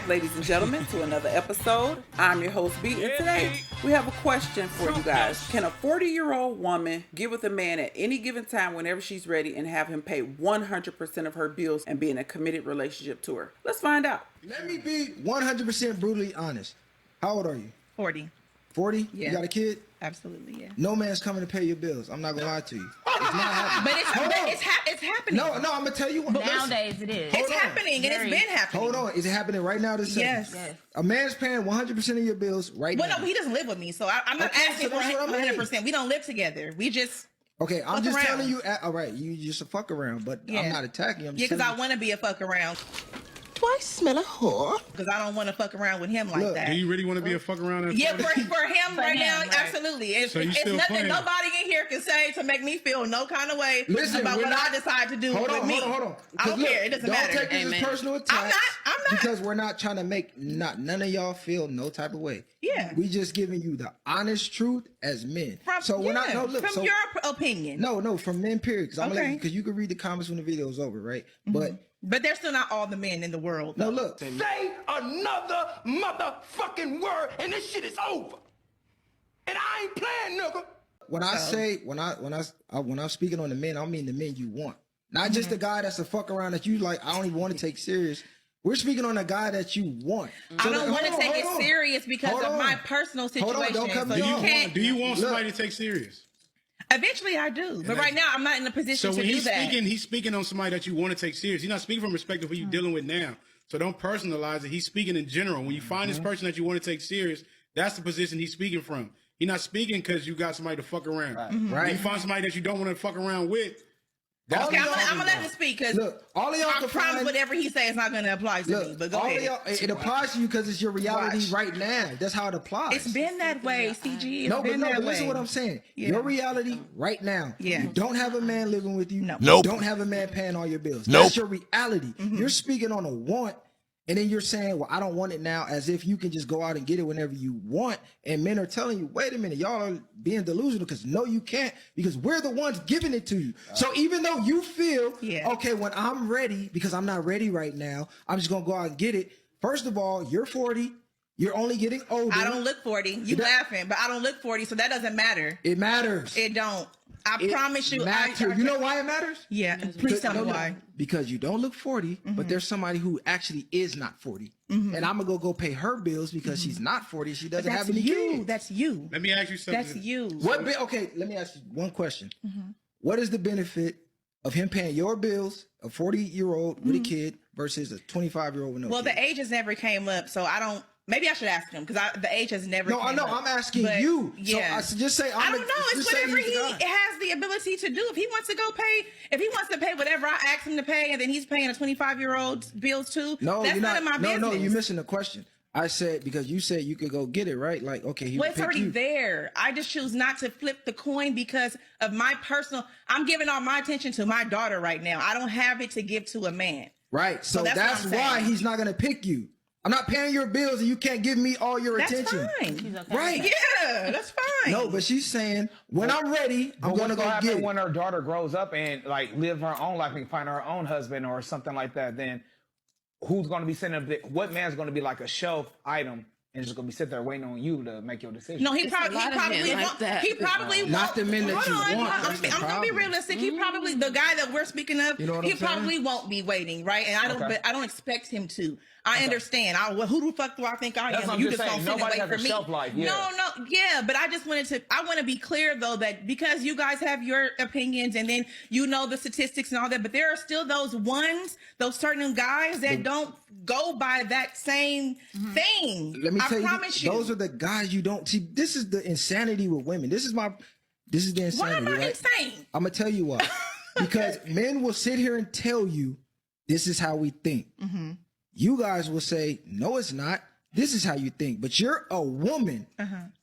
ladies and gentlemen, to another episode. I'm your host, B, and today we have a question for you guys. Can a 40-year-old woman get with a man at any given time whenever she's ready and have him pay 100% of her bills and be in a committed relationship to her? Let's find out. Let me be 100% brutally honest. How old are you? 40. 40? Yeah. You got a kid? Absolutely, yeah. No man's coming to pay your bills. I'm not gonna lie to you. It's not happening. But it's happening. No, I'm gonna tell you what. Nowadays it is. It's happening, and it's been happening. Hold on. Is it happening right now this second? Yes. A man's paying 100% of your bills right now. Well, no, he doesn't live with me, so I'm not Okay, asking so for that's what I mean. 100%. We don't live together. We just Okay, I'm fuck just around. telling you. All right, you just a fuck around, but Yeah. I'm not attacking you. I'm just because I telling you. want to be a fuck around. Do I smell a whore? Because I don't want to fuck around with him like Look, that. Do you really want to be a fuck around? Yeah, for him right now, right. absolutely. It's So you it's still nothing playing? nobody in here can say to make me feel no kind of way Listen, about we're what not- I decide to do Hold with on, me. hold on. I don't care. It doesn't don't matter. take this as personal attack. I'm not. Because we're not trying to make none of y'all feel no type of way. Yeah. We just giving you the honest truth as men. From Your your opinion. No, from men, period. Because Okay. because you can read the comments when the video's over, right? But they're still not all the men in the world. No, look. Say another motherfucking word and this shit is over. And I ain't playing, nigga. When I say when I'm speaking on the men, I mean the men you want, not just the guy that's a fuck around that you like. I don't even want to take serious. We're speaking on a guy that you want. I don't want to take it hold on. serious because Hold of on. my personal Hold on, situation. don't cut So me you off. can't. Do you want Look. somebody to take serious? Eventually, I do, but right now I'm not in a position So to when do he's that. speaking, he's speaking on somebody that you want to take serious. He's not speaking from perspective of who you're dealing with now. So don't personalize it. He's speaking in general. When you find this person that you want to take serious, that's the position he's speaking from. He's not speaking because you got somebody to fuck around. Right. When you find somebody that you don't want to fuck around with, that's Okay, what I'm gonna let him speak because Look, all of y'all I can promise find. whatever he says is not gonna apply to me. Look, But go all of ahead. y'all, it applies to you because it's your reality Watch. right now. That's how it applies. It's been that way, CG. It's been that but way. listen to what I'm saying. Yeah. Your reality right now. Yeah. You don't have a man living with you. No. Nope. Don't have a man paying all your bills. Nope. That's your reality. Mm-hmm. You're speaking on a want, and then you're saying, well, I don't want it now, as if you can just go out and get it whenever you want. And men are telling you, wait a minute, y'all are being delusional because no, you can't, because we're the ones giving it to you. So even though you feel, Yeah. okay, when I'm ready, because I'm not ready right now, I'm just going to go out and get it. First of all, you're 40. You're only getting older. I don't look 40. You It- laughing, but I don't look 40, so that doesn't matter. It matters. It don't. I It promise you. matters. You know why it matters? Yeah. Please tell me No, no. why. Because you don't look 40, but there's somebody who actually is not 40. And I'm going to go pay her bills because she's not 40. She doesn't That's have any you. kids. That's you. let me ask you something. That's you. Okay, let me ask you one question. What is the benefit of him paying your bills, a 40-year-old with a kid, versus a 25-year-old with no Well, kid? the age has never came up, so I don't. Maybe I should ask him because the age has never. No, I came know. up. I'm asking But, you. Yeah. So just say I don't know. It's just say whatever he's he the guy. has the ability to do. If he wants to go pay, if he wants to pay whatever I ask him to pay, and then he's paying a 25-year-old's bills too. No, that's you're none of my business. No, you're missing the question. I said, because you said you could go get it, right? Like, okay, he Well, would it's pick already you. there. I just choose not to flip the coin because of my personal. I'm giving all my attention to my daughter right now. I don't have it to give to a man. Right. So that's what that's I'm why saying. he's not going to pick you. I'm not paying your bills and you can't give me all your That's attention. fine. Okay. Right. Yeah, that's fine. No, but she's saying, when I'm ready, I'm going to go happen get it. when her daughter grows up and like live her own life and find her own husband or something like that? Then who's going to be sitting up? What man's going to be like a shelf item and just going to be sitting there waiting on you to make your decision? No, he It's probably a lot of men like won't. that. He probably won't. Not the men that Hold you on, want. I'm That's the gonna be problem. realistic. He probably the guy that we're speaking of. You know what he I'm saying? probably won't be waiting, right? And I don't. Okay. But I don't expect him to. I understand. Well, who the fuck do I think I That's am? what I'm You just just saying. don't sit and Nobody wait has for a me. shelf life, yeah. No, yeah. But I just wanted to. I want to be clear though that because you guys have your opinions and then you know the statistics and all that, but there are still those certain guys that don't go by that same thing. Let me I tell promise you, those are the guys you don't see. This is the insanity with women. This is the Why insanity. am I right? insane? I'm gonna tell you why. Because men will sit here and tell you this is how we think. You guys will say, no, it's not. This is how you think. But you're a woman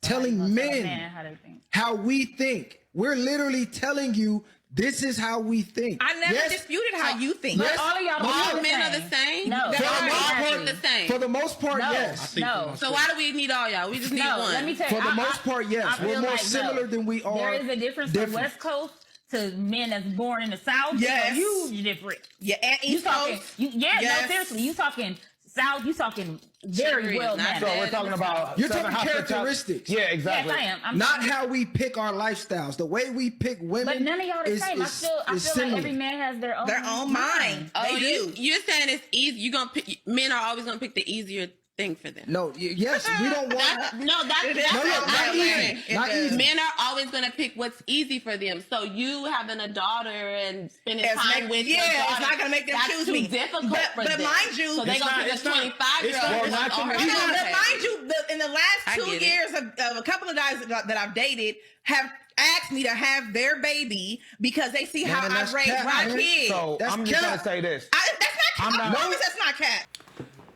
telling men Man, how to think. how we think. We're literally telling you this is how we think. I never Yes, disputed how you think. Yes. All of y'all But don't look, think Men are the same? No. They're For the all most part- born the same. For the most part, No. yes. No. So why do we need all y'all? We just need No, one. let me tell you. For the most part, yes. I We're feel more like, similar than we are There is a difference from different. West Coast to men that's born in the South. Yes. Huge difference. Yeah, and You East talking? Coast. Yeah, Yes. no, seriously. You talking South, you talking very Chivalry well is not mannered. So we're talking about You're Southern talking hospitality. characteristics. Yeah, Yes, exactly. I am. I'm Not how we pick our lifestyles. The way we pick women. But none of y'all the is, same. I is, feel is like similar. every man has their own mind. Oh, They do. you're saying it's easy. You gonna pick, men are always gonna pick the easier thing for them. No, yes, we don't want. That's No, look, not what I'm easy. saying. Not easy. Men are always gonna pick what's easy for them. So you having a daughter and spending time with your daughter, it's not gonna make them that's choose too me. difficult but, for but them. mind you, so they It's gonna not- pick a it's not- 25-year-old. it's not- who's not to on me. her but own. mind you, in the last I 2 get it. years of a couple of guys that I've dated have asked me to have their baby because they see how Man, I that's raise cap, my man. kids. So That's I'm just cap. gonna say this. That's not. I'm I not- promise that's not cat.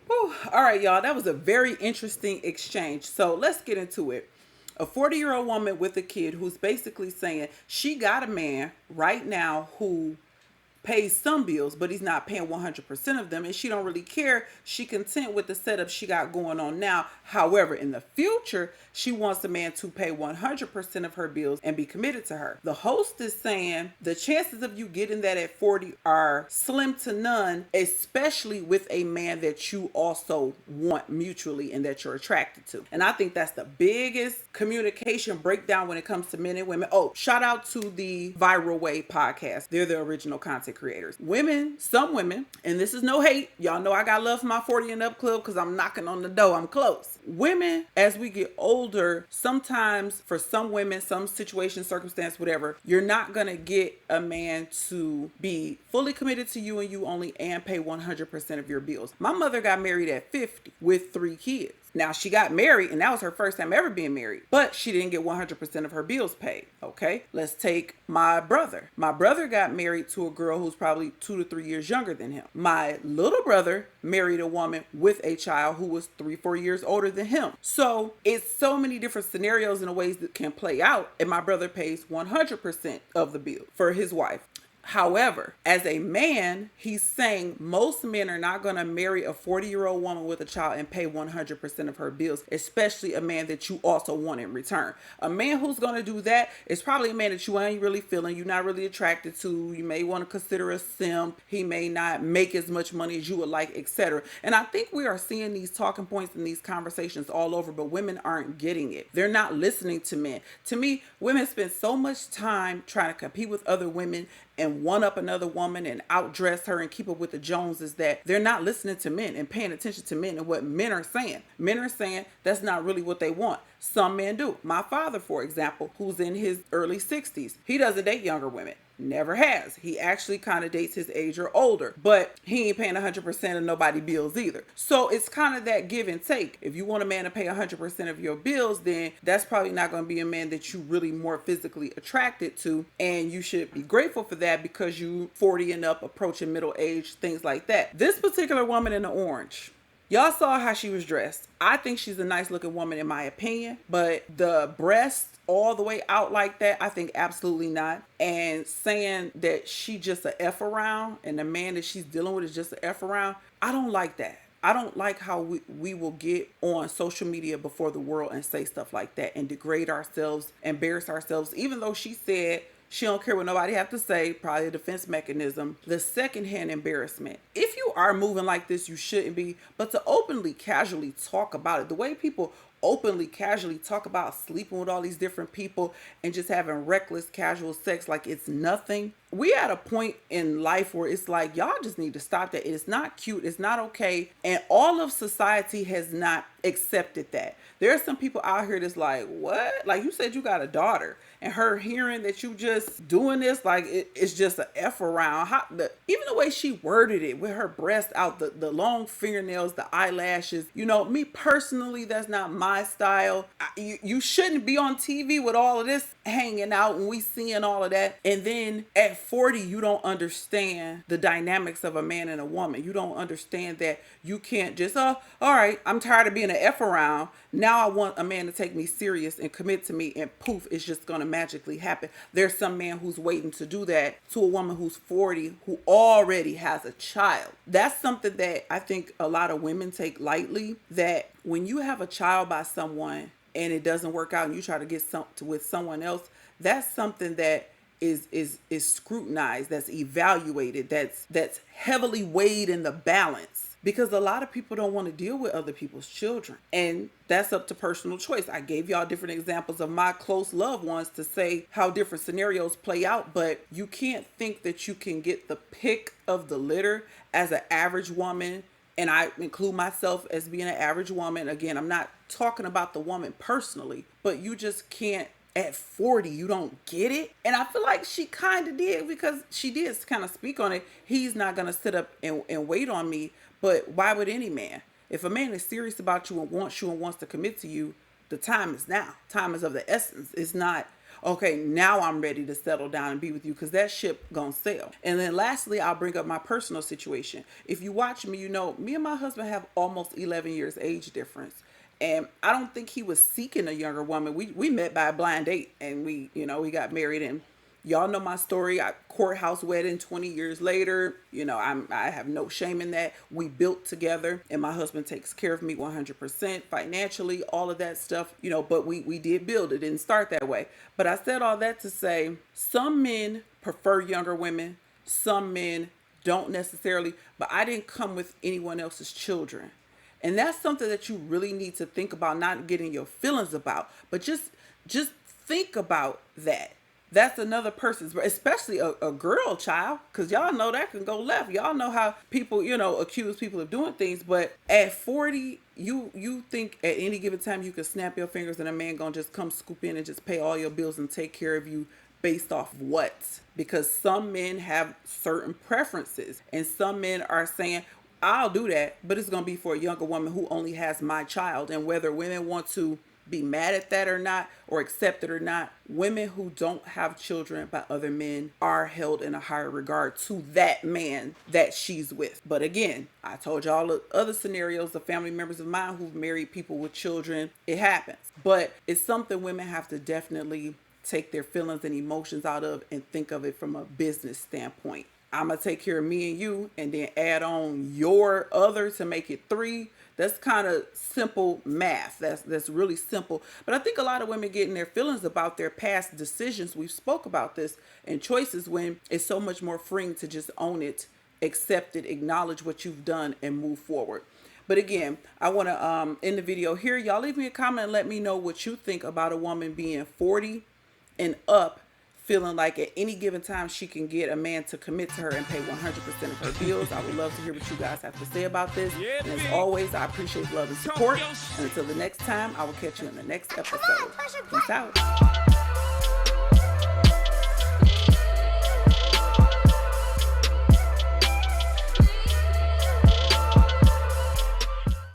Whew. All right, y'all. That was a very interesting exchange. So let's get into it. A 40-year-old woman with a kid who's basically saying she got a man right now who pays some bills, but he's not paying 100% of them, and she don't really care. She content with the setup she got going on now. However, in the future, she wants a man to pay 100% of her bills and be committed to her. The host is saying the chances of you getting that at 40 are slim to none, especially with a man that you also want mutually and that you're attracted to. And I think that's the biggest communication breakdown when it comes to men and women. Oh, shout out to the Viral Way podcast. They're the original content creators. Women, some women, and this is no hate. Y'all know I got love for my 40 and up club because I'm knocking on the door. I'm close. Women, as we get older, sometimes for some women, some situation, circumstance, whatever, you're not going to get a man to be fully committed to you and you only and pay 100% of your bills. My mother got married at 50 with 3 kids. Now, she got married, and that was her first time ever being married, but she didn't get 100% of her bills paid, okay? Let's take my brother. My brother got married to a girl who's probably 2 to 3 years younger than him. My little brother married a woman with a child who was 3-4 years older than him. So it's so many different scenarios and ways that can play out, and my brother pays 100% of the bill for his wife. However, as a man, he's saying most men are not going to marry a 40-year-old woman with a child and pay 100% of her bills, especially a man that you also want in return. A man who's going to do that is probably a man that you ain't really feeling, you're not really attracted to. You may want to consider a simp. He may not make as much money as you would like, etc. And I think we are seeing these talking points and these conversations all over, but women aren't getting it. They're not listening to men. To me, women spend so much time trying to compete with other women and one up another woman and outdress her and keep up with the Joneses that they're not listening to men and paying attention to men and what men are saying. Men are saying that's not really what they want. Some men do. My father, for example, who's in his early 60s, he doesn't date younger women. Never has. He actually kind of dates his age or older, but he ain't paying 100% of nobody's bills either. So it's kind of that give and take. If you want a man to pay 100% of your bills, then that's probably not going to be a man that you really more physically attracted to. And you should be grateful for that because you 40 and up, approaching middle age, things like that. This particular woman in the orange, y'all saw how she was dressed. I think she's a nice looking woman in my opinion, but the breasts all the way out like that, I think absolutely not. And saying that she just a F around and the man that she's dealing with is just a F around, I don't like that. I don't like how we will get on social media before the world and say stuff like that and degrade ourselves, embarrass ourselves, even though she said she don't care what nobody have to say, probably a defense mechanism. The secondhand embarrassment. If you are moving like this, you shouldn't be, but to openly, casually talk about it, the way people openly, casually talk about sleeping with all these different people and just having reckless, casual sex like it's nothing. We at a point in life where it's like, y'all just need to stop that. It's not cute. It's not okay. And all of society has not accepted that. There are some people out here that's like, what? Like you said, you got a daughter and her hearing that you just doing this, like it's just a F around. Even the way she worded it with her breast out, the long fingernails, the eyelashes, you know, me personally, that's not my style. You shouldn't be on TV with all of this hanging out and we seeing all of that. And then at 40, you don't understand the dynamics of a man and a woman. You don't understand that you can't just, all right, I'm tired of being an F around. Now I want a man to take me serious and commit to me, and poof, it's just going to magically happen. There's some man who's waiting to do that to a woman who's 40 who already has a child. That's something that I think a lot of women take lightly, that when you have a child by someone and it doesn't work out and you try to get with someone else, that's something that is scrutinized, that's evaluated, that's heavily weighed in the balance. because a lot of people don't want to deal with other people's children, and that's up to personal choice. I gave y'all different examples of my close loved ones to say how different scenarios play out, but you can't think that you can get the pick of the litter as an average woman. And I include myself as being an average woman. Again, I'm not talking about the woman personally, but you just can't. At 40, you don't get it. And I feel like she kind of did, because she did kind of speak on it. He's not going to sit up and wait on me. But why would any man? If a man is serious about you and wants to commit to you, the time is now. Time is of the essence. It's not, okay, now I'm ready to settle down and be with you, because that ship gonna sail. And then lastly, I'll bring up my personal situation. If you watch me, you know, me and my husband have almost 11 years age difference. And I don't think he was seeking a younger woman. We met by a blind date, and we got married, and y'all know my story. Courthouse wedding 20 years later. You know, I have no shame in that. We built together, and my husband takes care of me 100% financially, all of that stuff, you know, but we did build. It didn't start that way. But I said all that to say some men prefer younger women. Some men don't necessarily, but I didn't come with anyone else's children. And that's something that you really need to think about, not getting your feelings about, but just think about that. That's another person's, especially a girl child, because y'all know that can go left. Y'all know how people, you know, accuse people of doing things. But at 40, you think at any given time you can snap your fingers and a man gonna just come scoop in and just pay all your bills and take care of you based off what? Because some men have certain preferences, and some men are saying, I'll do that, but it's going to be for a younger woman who only has my child. And whether women want to be mad at that or not, or accept it or not, women who don't have children by other men are held in a higher regard to that man that she's with. But again, I told y'all the other scenarios, the family members of mine who've married people with children, it happens. But it's something women have to definitely take their feelings and emotions out of and think of it from a business standpoint. I'm going to take care of me and you, and then add on your other to make it 3. That's kind of simple math. That's really simple. But I think a lot of women get in their feelings about their past decisions. We've spoke about this, and choices, when it's so much more freeing to just own it, accept it, acknowledge what you've done, and move forward. But again, I want to end the video here. Y'all leave me a comment and let me know what you think about a woman being 40 and up, feeling like at any given time she can get a man to commit to her and pay 100% of her bills. I would love to hear what you guys have to say about this. And as always, I appreciate love and support. And until the next time, I will catch you in the next episode. Peace out.